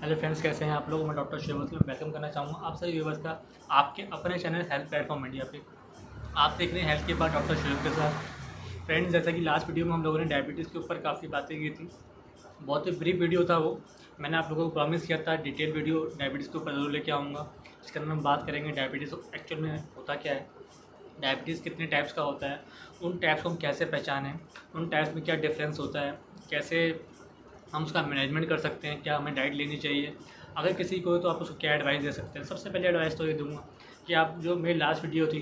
Hello friends, कैसे हैं आप लोग। मैं डॉक्टर शिवत में वेलकम करना चाहूँगा आप सभी व्यूअर्स का आपके अपने चैनल हेल्थ प्लेटफॉर्म इंडिया पे। आप देख रहे हैं हेल्थ के बाद डॉक्टर शिवत के साथ। फ्रेंड्स, जैसा कि लास्ट वीडियो में हम लोगों ने डायबिटीज़ के ऊपर काफ़ी बातें की थी। बहुत ही ब्रीफ वीडियो था वो। मैंने आप लोगों को प्रॉमिस किया था डिटेल वीडियो डायबिटीज़ के ऊपर ज़रूर लेके आऊँगा। इसके अंदर हम बात करेंगे डायबिटीज़ एक्चुअल में होता क्या है, डायबिटीज़ कितने टाइप्स का होता है, उन टाइप्स को हम कैसे पहचानें, उन टाइप्स में क्या डिफरेंस होता है, कैसे हम उसका मैनेजमेंट कर सकते हैं, क्या हमें डाइट लेनी चाहिए। अगर किसी को तो आप उसको क्या एडवाइस दे सकते हैं। सबसे पहले एडवाइस तो ये दूंगा कि आप जो मेरी लास्ट वीडियो थी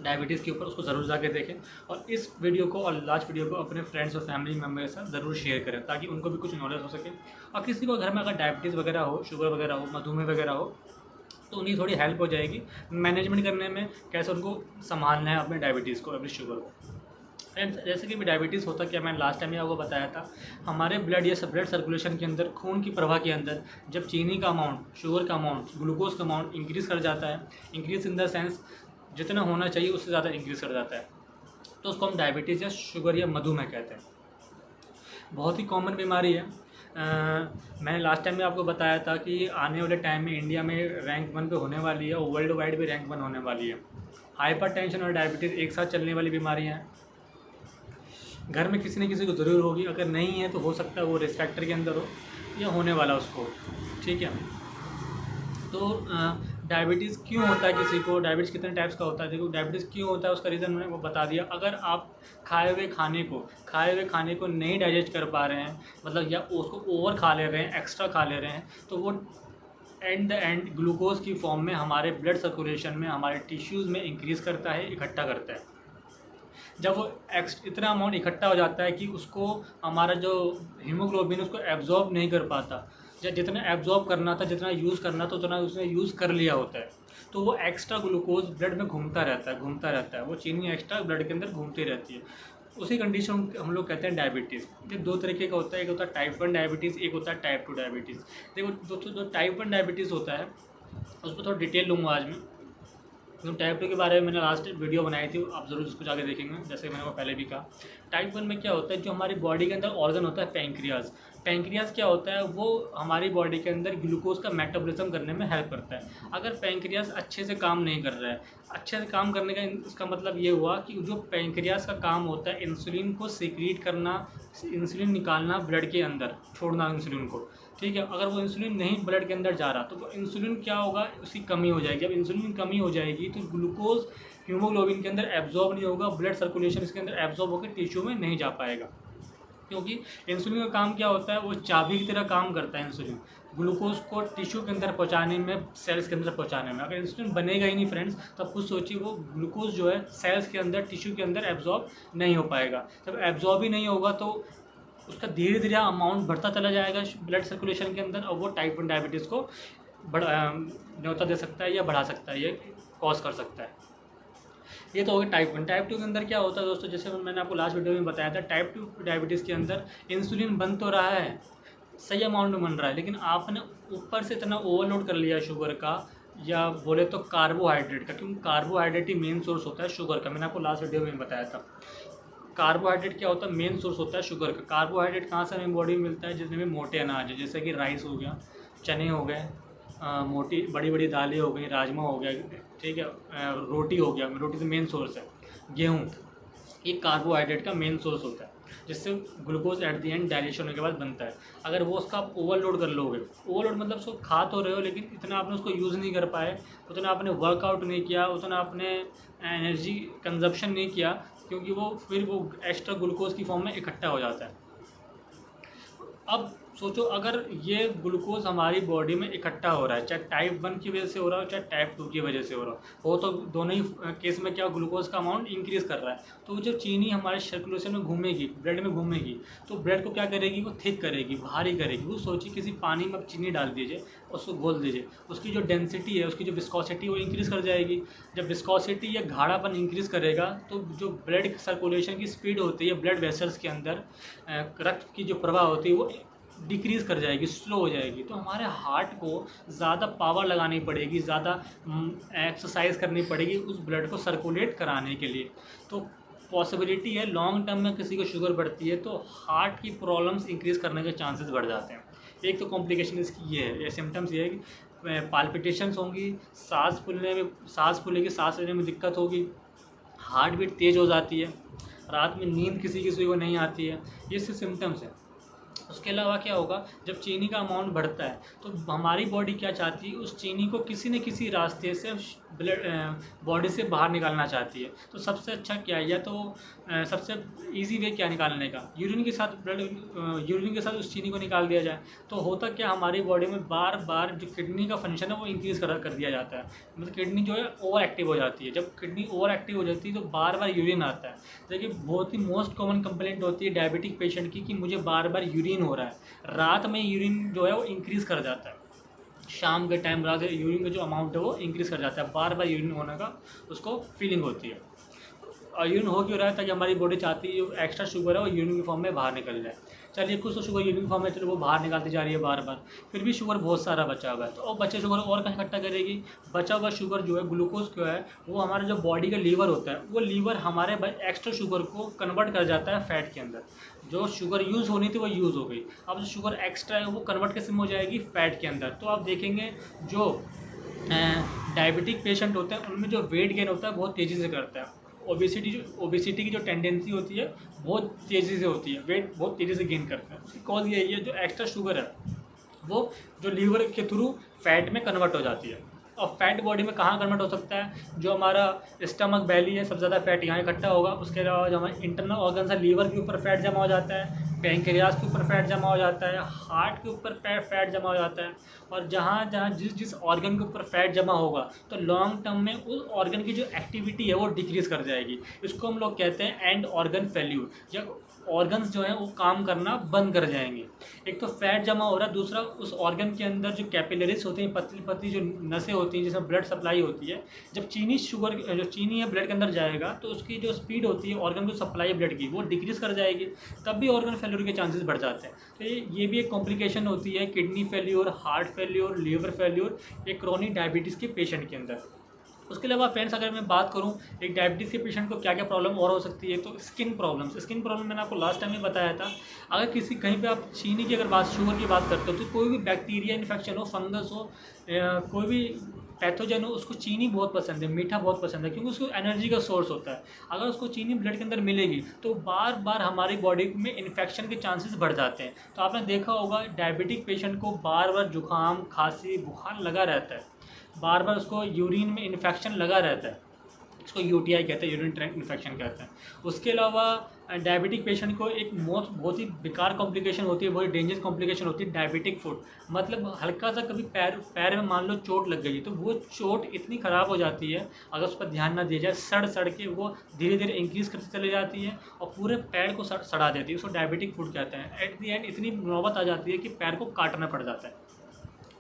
डायबिटीज़ के ऊपर उसको ज़रूर जाके देखें, और इस वीडियो को और लास्ट वीडियो को अपने फ्रेंड्स और फैमिली मेम्बर के साथ ज़रूर शेयर करें ताकि उनको भी कुछ नॉलेज हो सके। और किसी को घर में अगर डायबिटीज़ वगैरह हो, शुगर वगैरह हो, मधुमेह वगैरह हो, तो उन्हें थोड़ी हेल्प हो जाएगी मैनेजमेंट करने में, कैसे उनको संभालना है अपने डायबिटीज़ को, अपनी शुगर को। फ्रेंड्स, जैसे कि डायबिटीज़ होता क्या, मैंने लास्ट टाइम ही आपको बताया था, हमारे ब्लड सर्कुलेशन के अंदर, खून की प्रवाह के अंदर जब चीनी का अमाउंट, शुगर का अमाउंट, ग्लूकोज का अमाउंट इंक्रीज़ कर जाता है, इंक्रीज़ इन द सेंस जितना होना चाहिए उससे ज़्यादा इंक्रीज़ कर जाता है, तो उसको हम डायबिटीज़ या शुगर या मधुमेह कहते हैं। बहुत ही कॉमन बीमारी है। मैंने लास्ट टाइम में आपको बताया था कि आने वाले टाइम में इंडिया में रैंक 1 पे होने वाली है और वर्ल्ड वाइड भी रैंक 1 होने वाली है। हाइपरटेंशन और डायबिटीज़ एक साथ चलने वाली बीमारियाँ हैं। घर में किसी न किसी को ज़रूर होगी, अगर नहीं है तो हो सकता है वो रिस्क फैक्टर के अंदर हो या होने वाला उसको। ठीक है, तो डायबिटीज़ क्यों होता है किसी को, डायबिटीज़ कितने टाइप्स का होता है। देखो, डायबिटीज़ क्यों होता है उसका रीज़न मैंने वो बता दिया। अगर आप खाए हुए खाने को नहीं डाइजेस्ट कर पा रहे हैं, मतलब या उसको ओवर खा ले रहे हैं, एक्स्ट्रा खा ले रहे हैं, तो वो एट द एंड ग्लूकोज की फॉर्म में हमारे ब्लड सर्कुलेशन में, हमारे टिश्यूज़ में इंक्रीज़ करता है, इकट्ठा करता है। जब वो इतना अमाउंट इकट्ठा हो जाता है कि उसको हमारा जो हीमोग्लोबिन उसको एब्जॉर्ब नहीं कर पाता, या जितना एब्जॉर्ब करना था, जितना यूज़ करना था, उतना उसने यूज़ कर लिया होता है, तो वो एक्स्ट्रा ग्लूकोज ब्लड में घूमता रहता है, वो चीनी एक्स्ट्रा ब्लड के अंदर घूमती रहती है। उसी कंडीशन हम लोग कहते हैं डायबिटीज़। ये दो तरीके का होता है, एक होता है टाइप 1 डायबिटीज़, एक होता है टाइप 2 डायबिटीज़। देखो दोस्तों, जो टाइप 1 डायबिटीज़ होता है उस पर थोड़ा डिटेल लूँगा आज मैं। तो टाइप 2 के बारे में मैंने लास्ट वीडियो बनाई थी, आप ज़रूर उसको जाके देखेंगे। जैसे मैंने वो पहले भी कहा, टाइप 1 में क्या होता है, जो हमारी बॉडी के अंदर ऑर्गन होता है पैंक्रियाज। पैंक्रियाज क्या होता है, वो हमारी बॉडी के अंदर ग्लूकोज का मेटाबॉलिज्म करने में हेल्प करता है। अगर पैंक्रियाज अच्छे से काम नहीं कर रहा है, अच्छे से काम करने का इसका मतलब ये हुआ कि जो पैंक्रियाज का काम होता है इंसुलिन को सीक्रेट करना, इंसुलिन निकालना ब्लड के अंदर, छोड़ना इंसुलिन को। ठीक है, अगर वो इंसुलिन नहीं ब्लड के अंदर जा रहा तो वो इंसुलिन क्या होगा, उसकी कमी हो जाएगी। अब इंसुलिन की कमी हो जाएगी तो ग्लूकोज हीमोग्लोबिन के अंदर एब्जॉर्ब नहीं होगा, ब्लड सर्कुलेशन इसके अंदर एब्जॉर्ब होकर टिश्यू में नहीं जा पाएगा। क्योंकि इंसुलिन का काम क्या होता है, वो चाबी की तरह काम करता है इंसुलिन, ग्लूकोज को टिश्यू के अंदर पहुंचाने में, सेल्स के अंदर पहुंचाने में। अगर इंसुलिन बनेगा ही नहीं फ्रेंड्स, तो आप खुद सोचिए वो ग्लूकोज जो है सेल्स के अंदर, टिश्यू के अंदर एब्जॉर्ब नहीं हो पाएगा। जब एब्जॉर्ब ही नहीं होगा तो उसका धीरे धीरे अमाउंट बढ़ता चला जाएगा ब्लड सर्कुलेशन के अंदर, और वो टाइप 1 डायबिटीज़ को न्योता दे सकता है या बढ़ा सकता है, ये कॉज कर सकता है। ये तो हो गया टाइप 1। टाइप 2 के अंदर क्या होता है दोस्तों, जैसे मैंने आपको लास्ट वीडियो में बताया था, टाइप 2 डायबिटीज़ के अंदर इंसुलिन बन तो रहा है, सही अमाउंट में बन रहा है, लेकिन आपने ऊपर से इतना ओवरलोड कर लिया शुगर का, या बोले तो कार्बोहाइड्रेट का, क्योंकि कार्बोहाइड्रेट ही मेन सोर्स होता है शुगर का। मैंने आपको लास्ट वीडियो में बताया था कार्बोहाइड्रेट क्या होता है, मेन सोर्स होता है शुगर का। कार्बोहाइड्रेट कहाँ से हमें बॉडी में मिलता है, जिसमें मोटे अनाज है, जैसे कि राइस हो गया, चने हो गए, मोटी बड़ी बड़ी दालें हो गई, राजमा हो गया, ठीक है, रोटी हो गया, रोटी तो मेन सोर्स है, गेहूँ, ये कार्बोहाइड्रेट का मेन सोर्स होता है, जिससे glucose at the and digestion होने के बाद बनता है। अगर वो उसका आप ओवरलोड कर लोगे, ओवरलोड मतलब उसको खा तो रहे हो लेकिन इतना आपने उसको यूज़ नहीं कर पाए, उतना आपने वर्कआउट नहीं किया, उतना आपने एनर्जी कंजप्शन नहीं किया, क्योंकि वो फिर वो एक्स्ट्रा ग्लूकोज की फॉर्म में इकट्ठा हो जाता है। अब सोचो, अगर ये ग्लूकोज हमारी बॉडी में इकट्ठा हो रहा है, चाहे टाइप 1 की वजह से हो रहा हो, चाहे टाइप 2 की वजह से हो रहा हो, तो दोनों ही केस में क्या ग्लूकोज का अमाउंट इंक्रीज़ कर रहा है, तो जो चीनी हमारे सर्कुलेशन में घूमेगी, ब्लड में घूमेगी, तो ब्लड को क्या करेगी, वो थिक करेगी, भारी करेगी। वो सोचिए किसी पानी में चीनी डाल दीजिए, उसको घोल दीजिए, उसकी जो डेंसिटी है, उसकी जो विस्कोसिटी वो इंक्रीज़ कर जाएगी। जब विस्कोसिटी या गाढ़ापन इंक्रीज़ करेगा तो जो ब्लड सर्कुलेशन की स्पीड होती है ब्लड वेसल्स के अंदर, रक्त की जो प्रवाह होती है वो डिक्रीज़ कर जाएगी, स्लो हो जाएगी। तो हमारे हार्ट को ज़्यादा पावर लगानी पड़ेगी, ज़्यादा एक्सरसाइज करनी पड़ेगी उस ब्लड को सर्कुलेट कराने के लिए। तो पॉसिबिलिटी है लॉन्ग टर्म में किसी को शुगर बढ़ती है तो हार्ट की प्रॉब्लम्स इंक्रीज़ करने के चांसेस बढ़ जाते हैं। एक तो कॉम्प्लिकेशन इसकी ये सिम्टम्स ये है कि पाल्पिटेशंस होंगी, सांस फूलेगी, सांस लेने में दिक्कत होगी, हार्ट बीट तेज़ हो जाती है, रात में नींद किसी किसी को नहीं आती है। ये सब सिम्टम्स हैं। उसके अलावा क्या होगा, जब चीनी का अमाउंट बढ़ता है तो हमारी बॉडी क्या चाहती है, उस चीनी को किसी न किसी रास्ते से ब्लड बॉडी से बाहर निकालना चाहती है। तो सबसे अच्छा क्या है, या तो सबसे इजी वे क्या निकालने का, यूरिन के साथ यूरिन के साथ उस चीनी को निकाल दिया जाए। तो होता क्या, हमारी बॉडी में बार बार जो किडनी का फंक्शन है वो इंक्रीज़ कर दिया जाता है। मतलब किडनी जो है ओवर एक्टिव हो जाती है। जब किडनी ओवर एक्टिव हो जाती है तो बार बार यूरिन आता है। देखिए बहुत ही मोस्ट कॉमन कंप्लेंट होती है डायबिटिक पेशेंट की कि मुझे बार बार यूरिन हो रहा है। रात में यूरिन जो है वो इंक्रीज़ कर जाता है, शाम के टाइम रात यूरिन का जो अमाउंट है वो इंक्रीज़ कर जाता है, बार बार यूरिन होने का उसको फीलिंग होती है। और यूरिन हो क्यों रहा है, ताकि हमारी बॉडी चाहती है जो एक्स्ट्रा शुगर है वो यूरिन की फॉर्म में बाहर निकल जाए। चलिए कुछ तो शुगर यूरिन फॉर्म में चलो वो बाहर निकालती जा रही है बार बार, फिर भी शुगर बहुत सारा बचा हुआ है। तो और बचे शुगर और कहाँ इकट्ठा करेगी, बचा हुआ शुगर जो है ग्लूकोज जो है वो हमारा जो बॉडी का लीवर होता है, वो लीवर हमारे एक्स्ट्रा शुगर को कन्वर्ट कर जाता है फैट के अंदर। जो शुगर यूज़ होनी थी वो यूज़ हो गई, अब जो शुगर एक्स्ट्रा है वो कन्वर्ट कैसे हो जाएगी, फैट के अंदर। तो आप देखेंगे जो डायबिटिक पेशेंट होते हैं उनमें जो वेट गेन होता है बहुत तेज़ी से करता है। ओबेसिटी की जो टेंडेंसी होती है बहुत तेज़ी से होती है, वेट बहुत तेज़ी से गेन करता है। उसकी कॉज यही है, जो एक्स्ट्रा शुगर है वो जो लीवर के थ्रू फैट में कन्वर्ट हो जाती है। और फैट बॉडी में कहाँ कन्वर्ट हो सकता है, जो हमारा स्टमक बैली है सबसे ज़्यादा फैट यहाँ इकट्ठा होगा। उसके अलावा जो हमारे इंटरनल ऑर्गन्स है, लीवर के ऊपर फैट जमा हो जाता है, पैंक्रियाज के ऊपर फैट जमा हो जाता है, हार्ट के ऊपर फैट जमा हो जाता है। और जहाँ जहाँ जिस जिस ऑर्गन के ऊपर फैट जमा होगा तो लॉन्ग टर्म में उस ऑर्गन की जो एक्टिविटी है वो डिक्रीज़ कर जाएगी। इसको हम लोग कहते हैं एंड ऑर्गन फेल्यूर, या ऑर्गन्स जो हैं वो काम करना बंद कर जाएंगे। एक तो फैट जमा हो रहा है, दूसरा उस ऑर्गन के अंदर जो कैपिलरीज होती हैं, पतली पतली जो नसें होती हैं जिसमें ब्लड सप्लाई होती है, जब जो चीनी है ब्लड के अंदर जाएगा तो उसकी जो स्पीड होती है ऑर्गन को सप्लाई ब्लड की वो डिक्रीज़ कर जाएगी, तब भी ऑर्गन फेल्यूर के चांसेस बढ़ जाते हैं। तो ये भी एक कॉम्प्लिकेशन होती है kidney failure, heart failure, liver failure, एक क्रॉनिक डायबिटीज़ के पेशेंट के अंदर। उसके अलावा फ्रेंड्स अगर मैं बात करूं एक डायबिटीज़ के पेशेंट को क्या क्या प्रॉब्लम और हो सकती है, तो स्किन प्रॉब्लम मैंने आपको लास्ट टाइम ही बताया था। अगर किसी कहीं पे आप चीनी की अगर बात शुगर की बात करते हो तो कोई भी बैक्टीरिया इन्फेक्शन हो, फंगस हो, कोई भी पैथोजन हो, उसको चीनी बहुत पसंद है, मीठा बहुत पसंद है, क्योंकि उसको एनर्जी का सोर्स होता है। अगर उसको चीनी ब्लड के अंदर मिलेगी तो बार बार हमारी बॉडी में इन्फेक्शन के चांसेस बढ़ जाते हैं। तो आपने देखा होगा डायबिटिक पेशेंट को बार बार जुकाम, खांसी, बुखार लगा रहता है, बार बार उसको यूरिन में इन्फेक्शन लगा रहता है, इसको यूटीआई कहते हैं, यूरिन ट्रैक्ट इन्फेक्शन कहते हैं। उसके अलावा डायबिटिक पेशेंट को एक बहुत ही बेकार कॉम्प्लिकेशन होती है, बहुत ही डेंजरस कॉम्प्लिकेशन होती है डायबिटिक फुट। मतलब हल्का सा कभी पैर में मान लो चोट लग गई तो वो चोट इतनी ख़राब हो जाती है, अगर उस पर ध्यान ना दिया जाए, सड़ के वो धीरे धीरे इंक्रीज़ करती चली जाती है और पूरे पैर को सड़ा देती है। उसको डायबिटिक फुट कहते हैं। एट दी एंड इतनी नौबत आ जाती है कि पैर को काटना पड़ जाता है।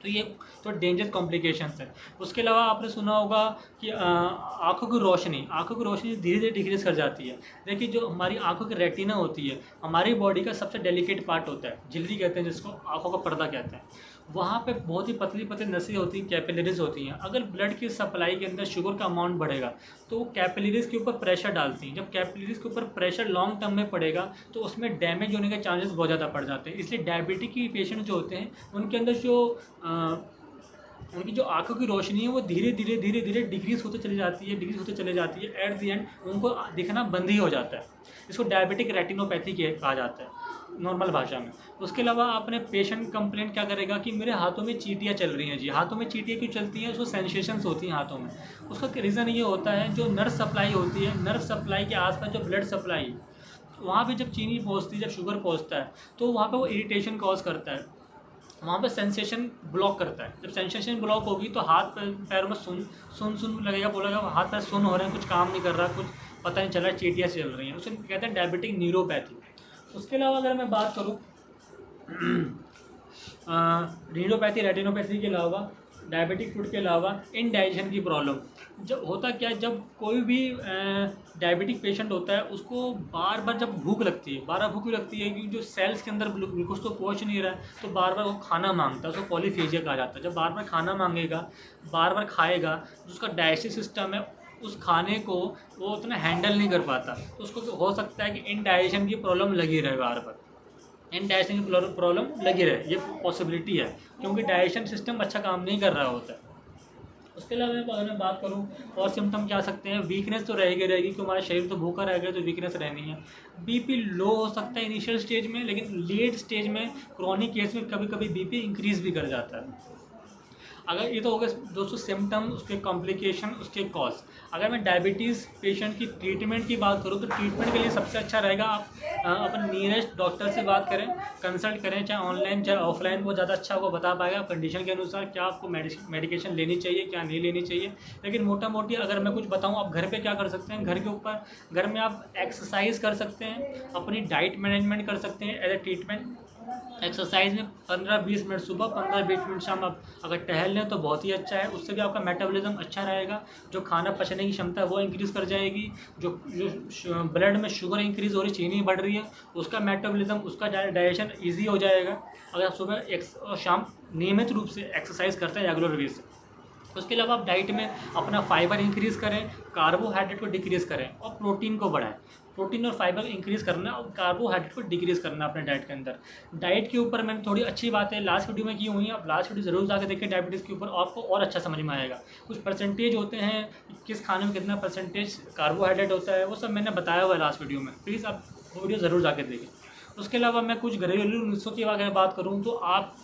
तो ये तो डेंजर कॉम्प्लिकेशंस है। उसके अलावा आपने सुना होगा कि आँखों की रोशनी धीरे धीरे डिक्रीज़ कर जाती है। देखिए जो हमारी आँखों की रेटिना होती है हमारी बॉडी का सबसे डेलिकेट पार्ट होता है, झिल्ली कहते हैं जिसको, आँखों का पर्दा कहते हैं। वहाँ पे बहुत ही पतली पतली नसें होती हैं, कैपिलरीज होती हैं। अगर ब्लड की सप्लाई के अंदर शुगर का अमाउंट बढ़ेगा तो वो कैपिलरीज के ऊपर प्रेशर डालती हैं। जब कैपिलरीज के ऊपर प्रेशर लॉन्ग टर्म में पड़ेगा तो उसमें डैमेज होने के चांसेस बहुत ज़्यादा बढ़ जाते हैं। इसलिए डायबिटिक की पेशेंट जो होते हैं उनके अंदर जो उनकी जो आँखों की रोशनी है वो धीरे धीरे डिक्रीज़ होते चली जाती है। एट द एंड उनको दिखना बंद ही हो जाता है। इसको डायबिटिक रेटिनोपैथी कहा जाता है नॉर्मल भाषा में। उसके अलावा अपने पेशेंट कंप्लेंट क्या करेगा कि मेरे हाथों में चींटियाँ चल रही हैं। जी, हाथों में चींटियाँ क्यों चलती हैं, उसको सेंसेशंस होती हैं हाथों में। उसका रीज़न ये होता है जो नर्व सप्लाई होती है, नर्व सप्लाई के आसपास जो ब्लड सप्लाई, वहाँ पे जब चीनी पहुँचती है, जब शुगर पहुँचता है तो वहाँ पे वो इरिटेशन कॉज करता है, वहाँ पे सेंसेशन ब्लॉक करता है। जब सेंसेशन ब्लॉक होगी तो हाथ पैरों में सुन लगेगा, बोलेगा हाथ पैर सुन हो रहे हैं, कुछ काम नहीं कर रहा, कुछ पता नहीं चल रहा है, चींटियाँ चल रही हैं, उसे कहते हैं डायबिटिक न्यूरोपैथी। उसके अलावा अगर मैं बात करूँ न्यूरोपैथी रेटिनोपैथी के अलावा, डायबिटिक फूड के अलावा इनडाइजेशन की प्रॉब्लम, जब होता क्या है, जब कोई भी डायबिटिक पेशेंट होता है उसको बार बार जब भूख लगती है कि जो सेल्स के अंदर ग्लूकोज तो पहुंच नहीं रहा है, तो बार बार वो खाना मांगता है, उसको पॉलीफेजिया कहा जाता है। जब बार बार खाना मांगेगा, बार बार खाएगा, तो उसका डाइजेस्टिव सिस्टम है उस खाने को वो उतना हैंडल नहीं कर पाता, तो उसको हो सकता है कि इनडाइजेशन की प्रॉब्लम लगी रहे बार बार। इंडाइजेशन की प्रॉब्लम लगी रहे, ये पॉसिबिलिटी है, क्योंकि डाइजेशन सिस्टम अच्छा काम नहीं कर रहा होता है। उसके अलावा अगर मैं बात करूँ और सिम्टम क्या सकते हैं, वीकनेस तो रहेगी रहेगी, क्योंकि हमारा शरीर तो भूखा रहेगा, तो वीकनेस रहनी है। बीपी लो हो सकता है इनिशियल स्टेज में, लेकिन लेट स्टेज में क्रॉनिक केस में कभी कभी बीपी इंक्रीज भी कर जाता है। अगर ये तो हो गए दोस्तों सिम्टम, उसके कॉम्प्लिकेशन, उसके कॉज। अगर मैं डायबिटीज़ पेशेंट की ट्रीटमेंट की बात करूँ, तो ट्रीटमेंट के लिए सबसे अच्छा रहेगा आप अपन नियरेस्ट डॉक्टर से बात करें, कंसल्ट करें, चाहे ऑनलाइन चाहे ऑफलाइन, वो ज़्यादा अच्छा आपको बता पाएगा कंडीशन के अनुसार क्या आपको मेडिकेशन लेनी चाहिए, क्या नहीं लेनी चाहिए। लेकिन मोटा मोटी अगर मैं कुछ बताऊँ, आप घर पर क्या कर सकते हैं, घर के ऊपर घर में आप एक्सरसाइज कर सकते हैं, अपनी डाइट मैनेजमेंट कर सकते हैं एज ए ट्रीटमेंट। एक्सरसाइज में 15-20 मिनट सुबह, 15-20 मिनट शाम आप अगर टहल लें तो बहुत ही अच्छा है, उससे भी आपका मेटाबॉलिज्म अच्छा रहेगा, जो खाना पचने की क्षमता है वो इंक्रीज़ कर जाएगी, जो जो ब्लड में शुगर इंक्रीज़ हो रही, चीनी बढ़ रही है, उसका मेटाबॉलिज्म, उसका डाइजेशन ईजी हो जाएगा अगर आप सुबह और शाम नियमित रूप से एक्सरसाइज करते हैं रेगुलर वे से। उसके अलावा आप डाइट में अपना फाइबर इंक्रीज़ करें, कार्बोहाइड्रेट को डिक्रीज़ करें और प्रोटीन को बढ़ाएं। प्रोटीन और फाइबर इंक्रीज़ करना और कार्बोहाइड्रेट को डिक्रीज़ करना अपने डाइट के अंदर। डाइट के ऊपर मैंने थोड़ी अच्छी बातें लास्ट वीडियो में की हुई हैं, आप लास्ट वीडियो ज़रूर जाकर देखें डायबिटीज़ के ऊपर, आपको और अच्छा समझ में आएगा। कुछ परसेंटेज होते हैं, किस खाने में कितना परसेंटेज कार्बोहाइड्रेट होता है, वो सब मैंने बताया हुआ है लास्ट वीडियो में, प्लीज़ आप वो वीडियो ज़रूर जाकर देखें। उसके अलावा मैं कुछ घरेलू नुस्खों की अगर बात करूँ, तो आप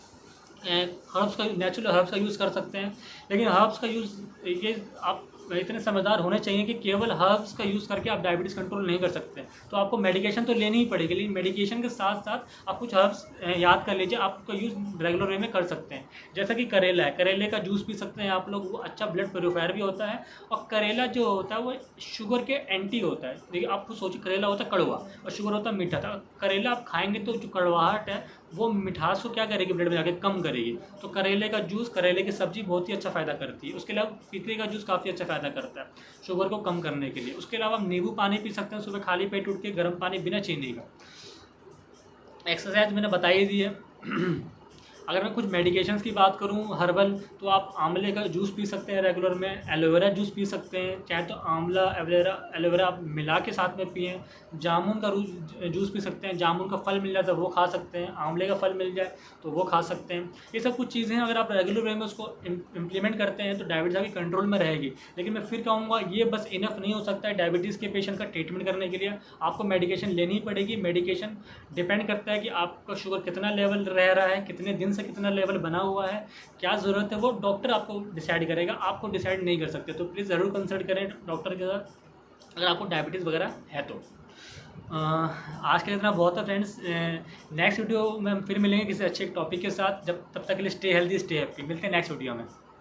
हर्ब्स का, नेचुरल हर्ब्स का यूज़ कर सकते हैं। लेकिन हर्ब्स का यूज़, ये आप इतने समझदार होने चाहिए कि केवल हर्ब्स का यूज़ करके आप डायबिटीज़ कंट्रोल नहीं कर सकते। तो आपको मेडिकेशन तो लेनी ही पड़ेगी, लेकिन मेडिकेशन के साथ साथ आप कुछ हर्ब्स याद कर लीजिए, आप उसका यूज़ रेगुलर वे में कर सकते हैं। जैसा कि करेला है, करेले का जूस पी सकते हैं आप लोग, वो अच्छा ब्लड प्योरीफायर भी होता है। और करेला जो होता है वो शुगर के एंटी होता है। देखिए आपको सोचिए, करेला होता है कड़वा और शुगर होता है मीठा। तो करेला आप खाएंगे तो जो कड़वाहट है वो मिठास को क्या करेगी, ब्लड में जाके कम करेगी। तो करेले का जूस, करेले की सब्जी बहुत ही अच्छा फ़ायदा करती है। उसके अलावा पपीते का जूस काफ़ी अच्छा फ़ायदा करता है शुगर को कम करने के लिए। उसके अलावा हम नींबू पानी पी सकते हैं सुबह खाली पेट उठ के, गर्म पानी बिना चीनी का। एक्सरसाइज मैंने बता ही दी है। अगर मैं कुछ मेडिकेशंस की बात करूं हर्बल, तो आप आंवले का जूस पी सकते हैं रेगुलर में, एलोवेरा जूस पी सकते हैं, चाहे तो आंवला एलोवेरा आप मिला के साथ में पिएँ। जामुन का जूस पी सकते हैं, जामुन का फल मिल जाए तो वो खा सकते हैं, आंवले का फल मिल जाए तो वो खा सकते हैं। ये सब कुछ चीज़ें अगर आप रेगुलर वे में उसको इम्प्लीमेंट करते हैं तो डायबिटीज़ आपकी कंट्रोल में रहेगी। लेकिन मैं फिर कहूँगा, ये बस इनफ नहीं हो सकता है डायबिटीज़ के पेशेंट का ट्रीटमेंट करने के लिए, आपको मेडिकेशन लेनी ही पड़ेगी। मेडिकेशन डिपेंड करता है कि आपका शुगर कितना लेवल रह रहा है, कितने दिन से कितना लेवल बना हुआ है, क्या ज़रूरत है, वो डॉक्टर आपको डिसाइड करेगा, आपको डिसाइड नहीं कर सकते। तो प्लीज़ ज़रूर कंसल्ट करें डॉक्टर के साथ अगर आपको डायबिटीज़ वगैरह है तो। आज के लिए इतना बहुत है फ्रेंड्स। नेक्स्ट वीडियो में हम फिर मिलेंगे किसी अच्छे टॉपिक के साथ। जब तब तक के लिए स्टे हेल्दी, स्टे हैप्पी। मिलते हैं नेक्स्ट वीडियो में।